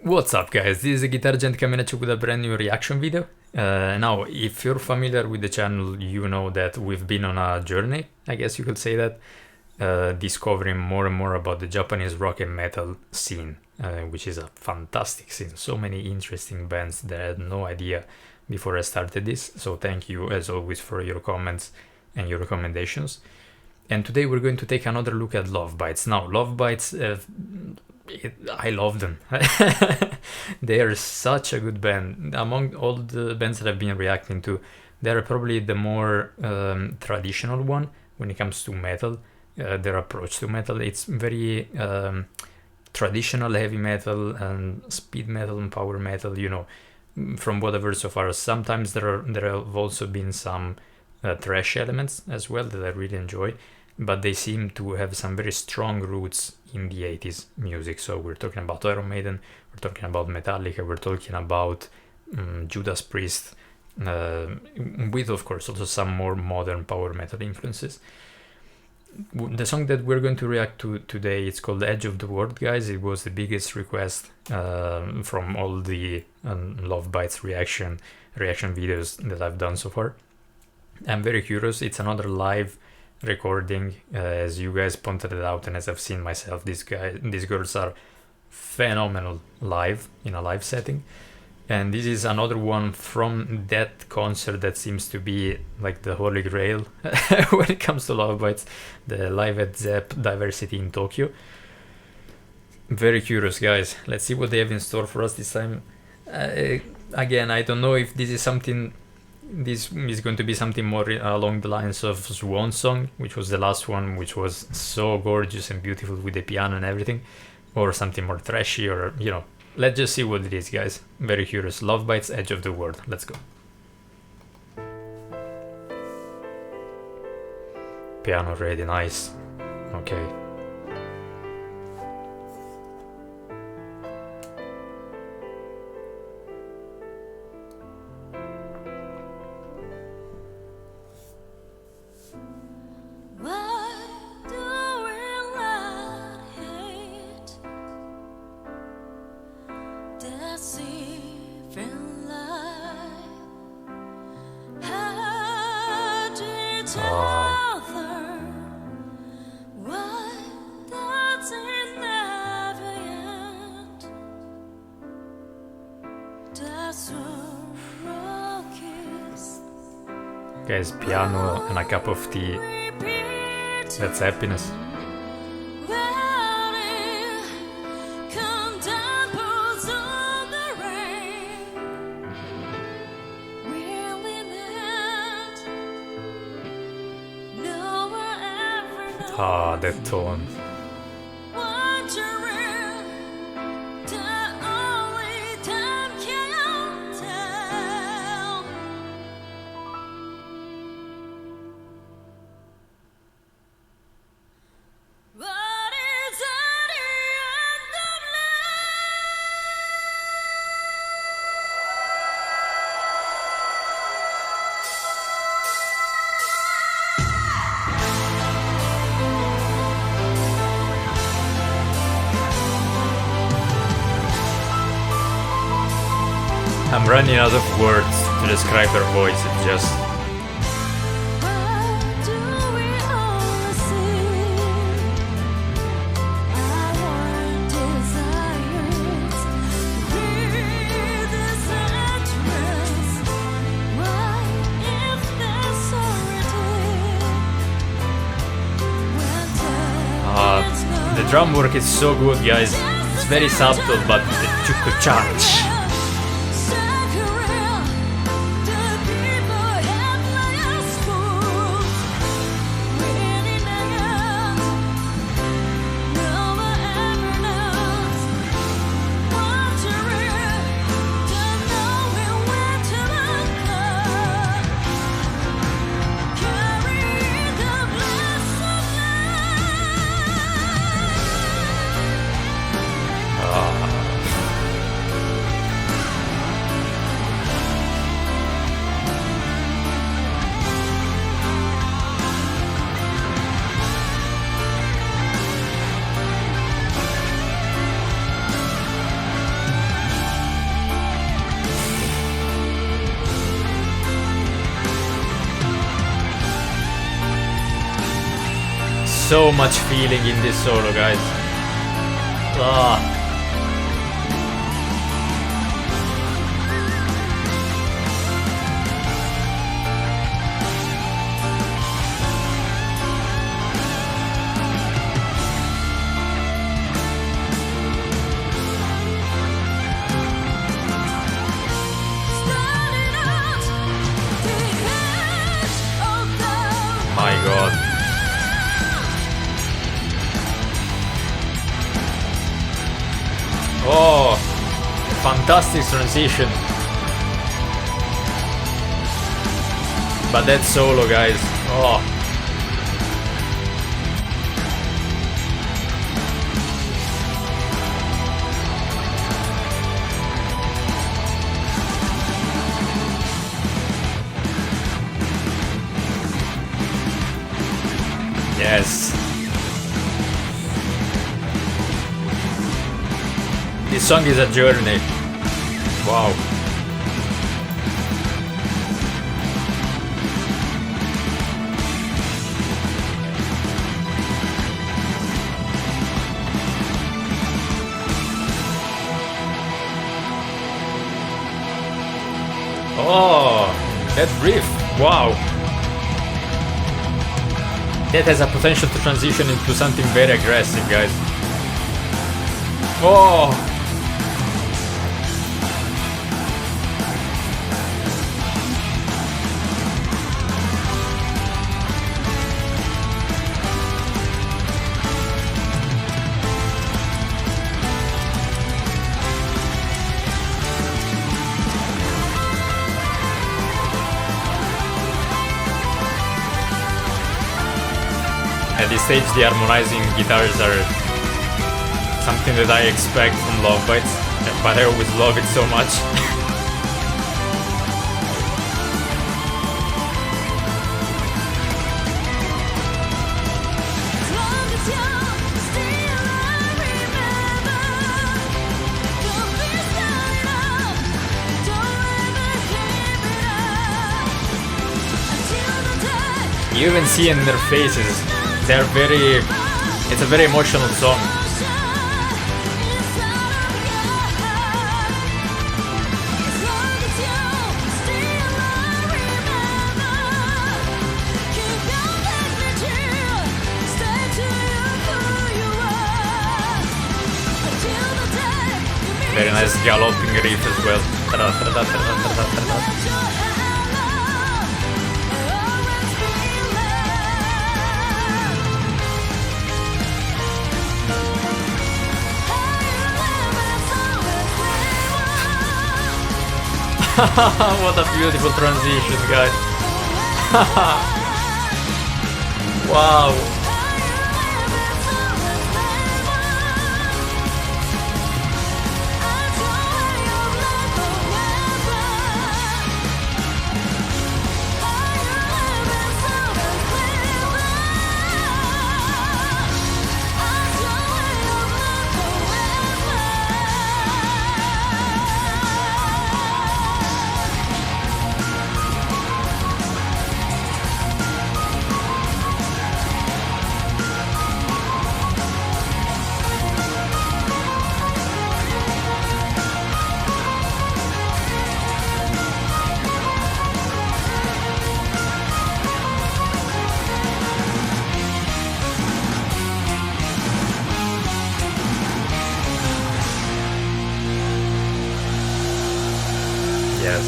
What's up guys, this is the Guitar Gent coming at you with a brand new reaction video. Now, if you're familiar with the channel, you know that we've been on a journey, I guess you could say that, discovering more and more about the Japanese rock and metal scene, which is a fantastic scene. So many interesting bands that I had no idea before I started this, so thank you as always for your comments and your recommendations. And today we're going to take another look at Lovebites. Now, Lovebites, I love them. They are such a good band. Among all the bands that I've been reacting to, they're probably the more traditional one when it comes to metal. Their approach to metal, it's very traditional heavy metal and speed metal and power metal, you know, from what I've heard so far. Sometimes there have also been some thrash elements as well that I really enjoy, but they seem to have some very strong roots in the 80s music. So we're talking about Iron Maiden, we're talking about Metallica, we're talking about Judas Priest, with of course also some more modern power metal influences. The song that we're going to react to today, it's called Edge of the World, guys. It was the biggest request from all the Lovebites reaction videos that I've done so far. I'm very curious. It's another live recording, as you guys pointed it out, and as I've seen myself, these girls are phenomenal live, in a live setting. And this is another one from that concert that seems to be like the holy grail when it comes to Lovebites, the live at Zepp Divercity in Tokyo. Very curious, guys. Let's see what they have in store for us this time. Again, I don't know if this is something, this is going to be something more along the lines of Swan Song, which was the last one, which was so gorgeous and beautiful with the piano and everything, or something more thrashy, or, you know, let's just see what it is, guys. Very curious. Lovebites, Edge of the World. Let's go. Piano ready, nice. Okay. Guys, piano and a cup of tea. That's happiness. Ah, that tone. I'm running out of words to describe her voice. It's just... the drum work is so good, guys. It's very subtle, but the chuku-cha. so much feeling in this solo, guys. Ah. My god. Oh, fantastic transition. But that solo, guys. Oh. Yes. This song is a journey. Wow. Oh, that riff. Wow. That has a potential to transition into something very aggressive, guys. Oh! At this stage, the harmonizing guitars are something that I expect from Lovebites, but I always love it so much. You even see in their faces. They're very... It's a very emotional song. Very nice galloping riff as well. What a beautiful transition, guys. Wow. Yes.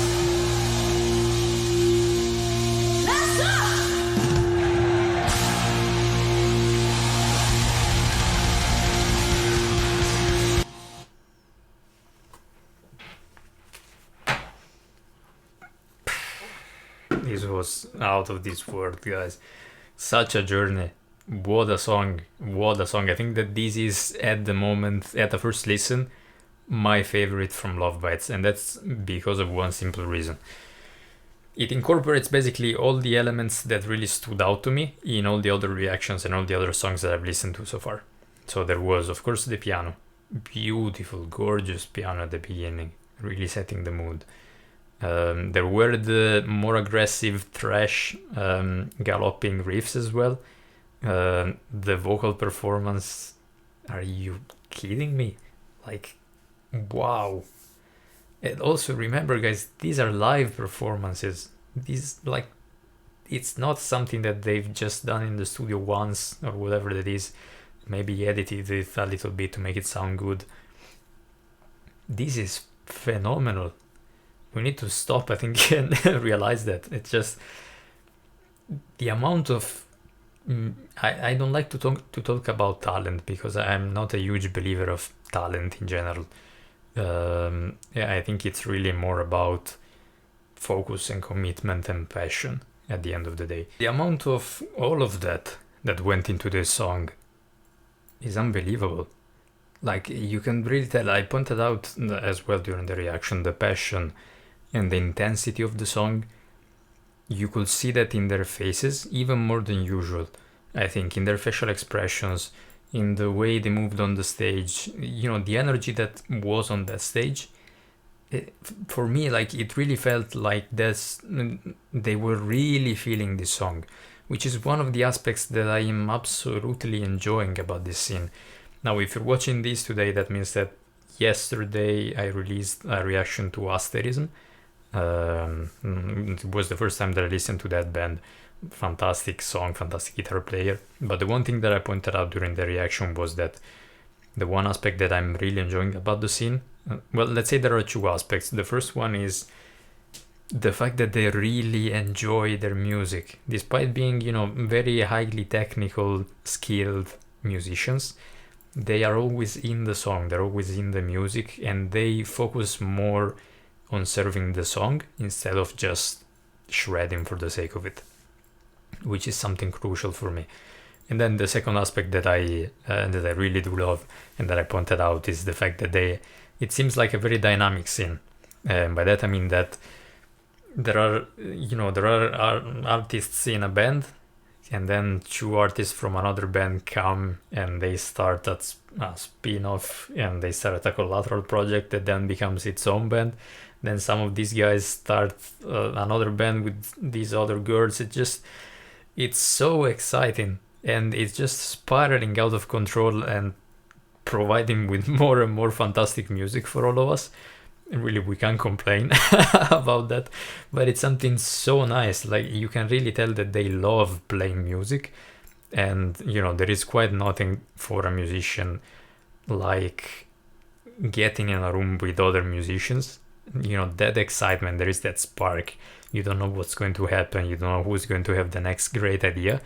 This was out of this world, guys. Such a journey. What a song. What a song. I think that this is, at the moment, at the first listen, my favorite from Lovebites, and that's because of one simple reason. It incorporates basically all the elements that really stood out to me in all the other reactions and all the other songs that I've listened to so far. So there was, of course, the piano. Beautiful, gorgeous piano at the beginning, really setting the mood. There were the more aggressive thrash galloping riffs as well. The vocal performance, are you kidding me? Like, wow. And also remember, guys, these are live performances. These, like, it's not something that they've just done in the studio once or whatever that is, maybe edited it a little bit to make it sound good. This is phenomenal. We need to stop, I think, and realize that. It's just the amount of I don't like to talk about talent, because I'm not a huge believer of talent in general. Yeah, I think it's really more about focus and commitment and passion at the end of the day. The amount of all of that went into this song is unbelievable. Like, you can really tell. I pointed out as well during the reaction, the passion and the intensity of the song. You could see that in their faces even more than usual. I think in their facial expressions, in the way they moved on the stage, the energy that was on that stage. For me, like, it really felt like they were really feeling this song, which is one of the aspects that I am absolutely enjoying about this scene. Now, if you're watching this today, that means that yesterday I released a reaction to Asterism. It was the first time that I listened to that band. Fantastic song, fantastic guitar player. But the one thing that I pointed out during the reaction was that the one aspect that I'm really enjoying about the scene, well, let's say there are two aspects. The first one is the fact that they really enjoy their music, despite being, very highly technical, skilled musicians. They are always in the song, they're always in the music, and they focus more on serving the song instead of just shredding for the sake of it, which is something crucial for me. And then the second aspect that I really do love and that I pointed out is the fact that it seems like a very dynamic scene. And by that I mean that there are artists in a band, and then two artists from another band come and they start a spin-off, and they start a collateral project that then becomes its own band. Then some of these guys start another band with these other girls. It's so exciting, and it's just spiraling out of control and providing with more and more fantastic music for all of us. And really, we can't complain about that, but it's something so nice. Like, you can really tell that they love playing music, and there is quite nothing for a musician like getting in a room with other musicians. That excitement, there is that spark. You don't know what's going to happen, you don't know who's going to have the next great idea,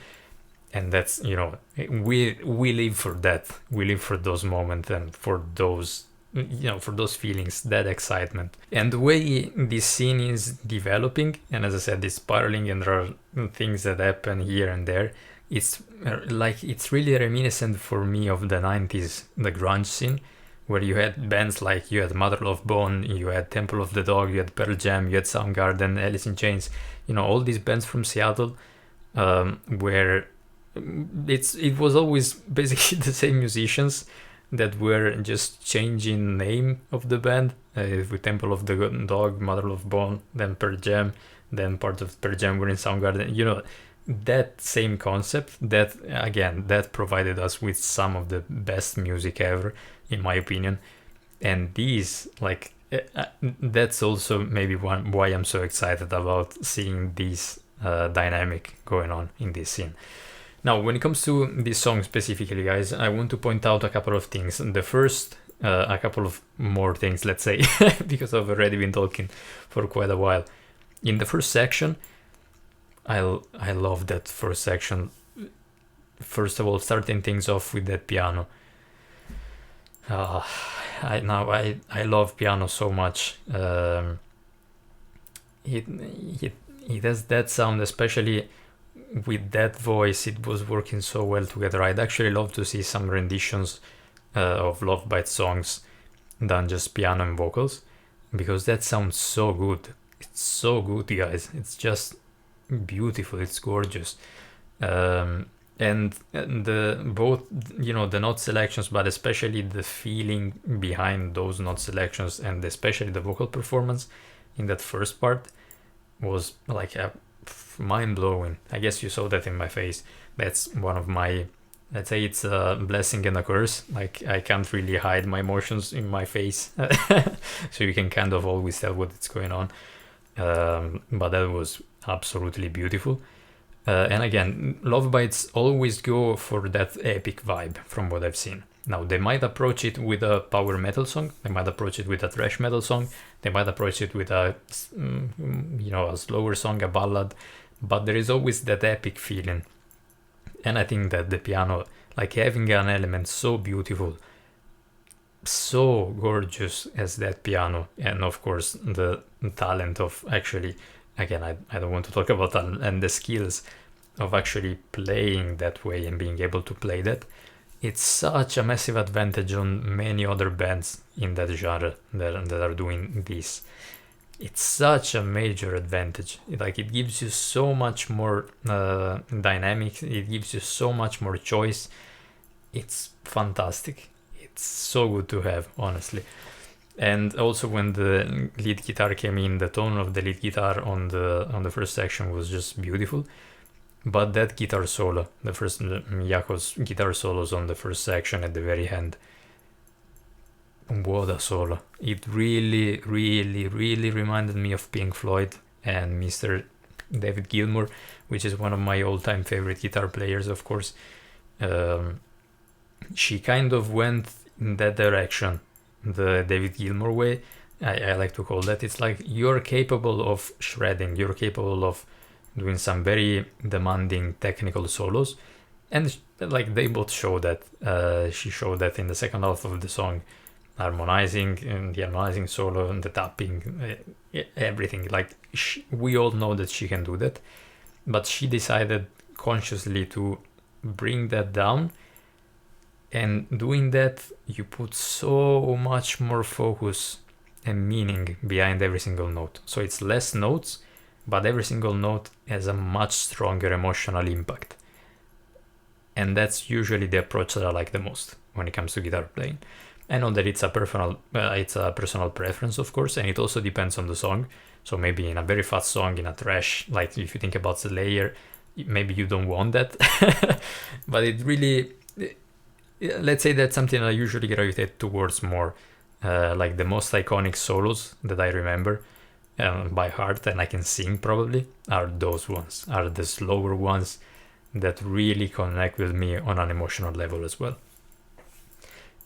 and that's we live for that. We live for those moments and for those for those feelings, that excitement. And the way this scene is developing, and as I said, it's spiraling, and there are things that happen here and there. It's really reminiscent for me of the 90s, the grunge scene, where you had bands like, you had Mother Love Bone, you had Temple of the Dog, you had Pearl Jam, you had Soundgarden, Alice in Chains, all these bands from Seattle, where it was always basically the same musicians that were just changing name of the band, with Temple of the Dog, Mother Love Bone, then Pearl Jam, then part of Pearl Jam were in Soundgarden. That same concept, that provided us with some of the best music ever, in my opinion. And these, that's also maybe why I'm so excited about seeing this dynamic going on in this scene. Now, when it comes to this song specifically, guys, I want to point out a couple of things. The first, a couple of more things, let's say, because I've already been talking for quite a while. In the first section, I love that first section. First of all, starting things off with that piano. I love piano so much. It has that sound, especially with that voice. It was working so well together. I'd actually love to see some renditions of Lovebites songs than just piano and vocals, because that sounds so good. It's so good, guys. It's just beautiful. It's gorgeous. And the both the note selections, but especially the feeling behind those note selections, and especially the vocal performance in that first part was like a mind-blowing. I guess you saw that in my face. That's one of my, let's say it's a blessing and a curse. Like, I can't really hide my emotions in my face. So you can kind of always tell what's going on. But that was absolutely beautiful. And again, Lovebites always go for that epic vibe from what I've seen. Now, they might approach it with a power metal song, they might approach it with a thrash metal song, they might approach it with a, a slower song, a ballad, but there is always that epic feeling. And I think that the piano, like having an element so beautiful, so gorgeous as that piano, and of course the talent of actually, again, I don't want to talk about that, and the skills of actually playing that way and being able to play that, it's such a massive advantage on many other bands in that genre that are doing this. It's such a major advantage. It gives you so much more dynamics, it gives you so much more choice. It's fantastic. It's so good to have, honestly. And also when the lead guitar came in, the tone of the lead guitar on the first section was just beautiful. But that guitar solo, the first Miyako's guitar solos on the first section at the very end, what a solo. It really, really, really reminded me of Pink Floyd and Mr. David Gilmour, which is one of my all-time favorite guitar players, of course. She kind of went in that direction, the David Gilmour way, I like to call that. It's like you're capable of shredding, you're capable of doing some very demanding technical solos, and like they both show that. She showed that in the second half of the song, harmonizing, and the harmonizing solo and the tapping, everything. Like we all know that she can do that, but she decided consciously to bring that down, and doing that you put so much more focus and meaning behind every single note. So it's less notes, but every single note has a much stronger emotional impact. And that's usually the approach that I like the most when it comes to guitar playing. I know that it's a personal preference, of course, and it also depends on the song. So maybe in a very fast song, in a thrash, like if you think about Slayer, maybe you don't want that. But it really, let's say that's something I usually gravitate towards more. Like the most iconic solos that I remember by heart and I can sing probably are those ones, are the slower ones that really connect with me on an emotional level as well.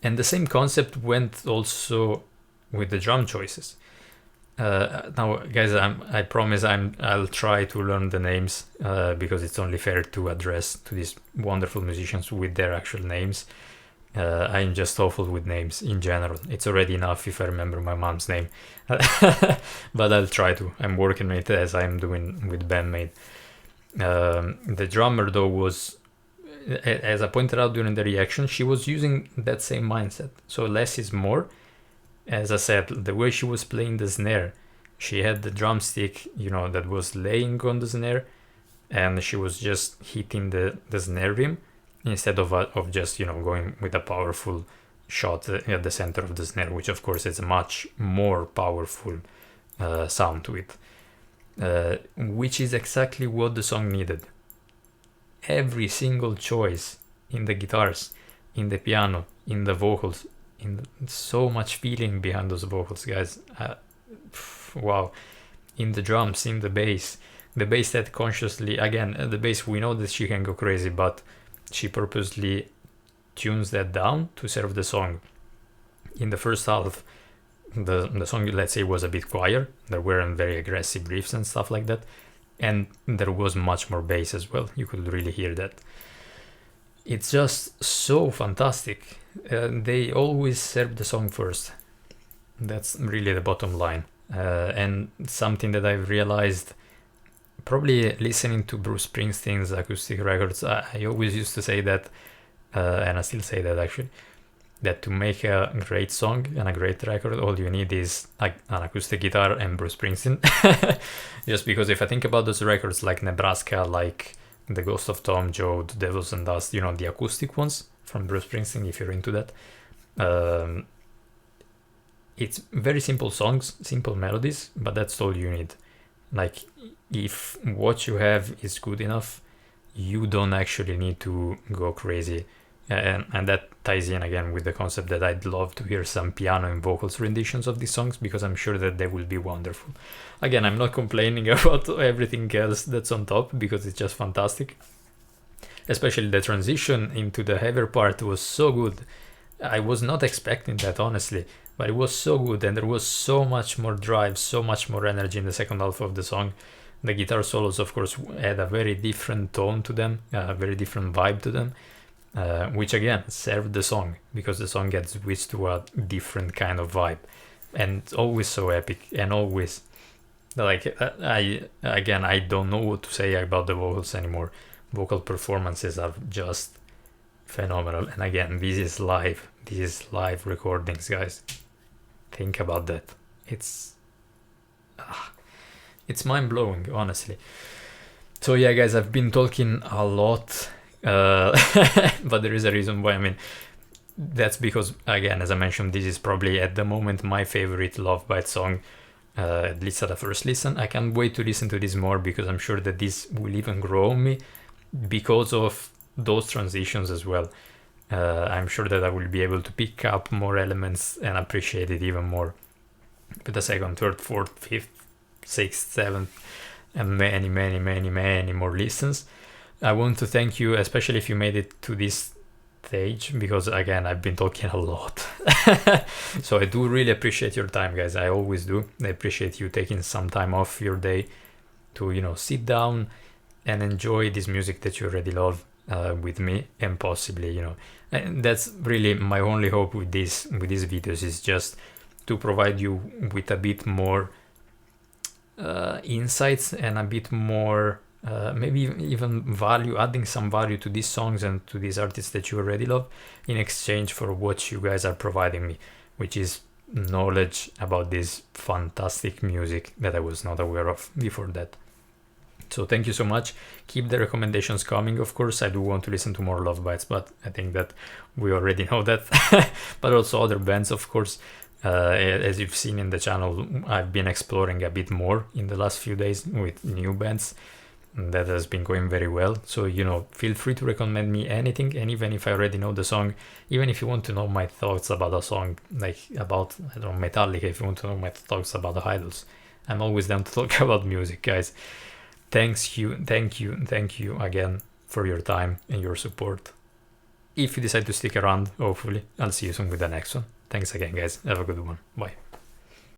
And the same concept went also with the drum choices. Now, guys, I promise I'll try to learn the names because it's only fair to address to these wonderful musicians with their actual names. I'm just awful with names in general. It's already enough if I remember my mom's name, but I'll try to. I'm working on it as I'm doing with bandmate. The drummer though was, as I pointed out during the reaction, she was using that same mindset. So less is more. As I said, the way she was playing the snare, she had the drumstick, that was laying on the snare, and she was just hitting the snare rim instead of just going with a powerful shot at the center of the snare, which of course is a much more powerful sound to it, which is exactly what the song needed. Every single choice in the guitars, in the piano, in the vocals, so much feeling behind those vocals, guys. Wow. In the drums, in the bass that consciously, again, the bass, we know that she can go crazy, but she purposely tunes that down to serve the song. In the first half, the song, let's say, was a bit quieter. There weren't very aggressive riffs and stuff like that, and there was much more bass as well. You could really hear that. It's just so fantastic. They always serve the song first. That's really the bottom line. And something that I've realized, probably listening to Bruce Springsteen's acoustic records, I always used to say that, and I still say that actually, that to make a great song and a great record, all you need is an acoustic guitar and Bruce Springsteen. Just because if I think about those records like Nebraska, like The Ghost of Tom Joad, The Devils and Dust, the acoustic ones from Bruce Springsteen, if you're into that, it's very simple songs, simple melodies, but that's all you need. Like, if what you have is good enough, you don't actually need to go crazy. And that ties in again with the concept that I'd love to hear some piano and vocals renditions of these songs, because I'm sure that they will be wonderful. Again, I'm not complaining about everything else that's on top, because it's just fantastic. Especially the transition into the heavier part was so good. I was not expecting that, honestly, but it was so good, and there was so much more drive, so much more energy in the second half of the song. The guitar solos, of course, had a very different tone to them, a very different vibe to them, which again served the song, because the song gets switched to a different kind of vibe, and it's always so epic, and always like I don't know what to say about the vocals anymore. Vocal performances are just phenomenal, and again, this is live recordings, guys. Think about that. It's mind-blowing, honestly. So yeah, guys, I've been talking a lot, but there is a reason why. I mean, that's because, again, as I mentioned, this is probably at the moment my favorite Lovebites song, at least at the first listen. I can't wait to listen to this more, because I'm sure that this will even grow on me because of those transitions as well. I'm sure that I will be able to pick up more elements and appreciate it even more with the second, third, fourth, fifth, sixth, seventh, and many more listens. I want to thank you, especially if you made it to this stage, because again, I've been talking a lot. So I do really appreciate your time, guys. I always do. I appreciate you taking some time off your day to, you know, sit down and enjoy this music that you already love with me, and possibly, you know, and that's really my only hope with these videos, is just to provide you with a bit more insights and a bit more maybe even value, adding some value to these songs and to these artists that you already love, in exchange for what you guys are providing me, which is knowledge about this fantastic music that I was not aware of before that. So thank you so much. Keep the recommendations coming, of course. I do want to listen to more Lovebites, but I think that we already know that. But also other bands, of course. As you've seen in the channel, I've been exploring a bit more in the last few days with new bands. That has been going very well. So, you know, feel free to recommend me anything. And even if I already know the song, even if you want to know my thoughts about a song, like about, I don't know, Metallica, if you want to know my thoughts about the idols, I'm always down to talk about music, guys. Thank you again for your time and your support. If you decide to stick around, hopefully, I'll see you soon with the next one. Thanks again, guys. Have a good one. Bye.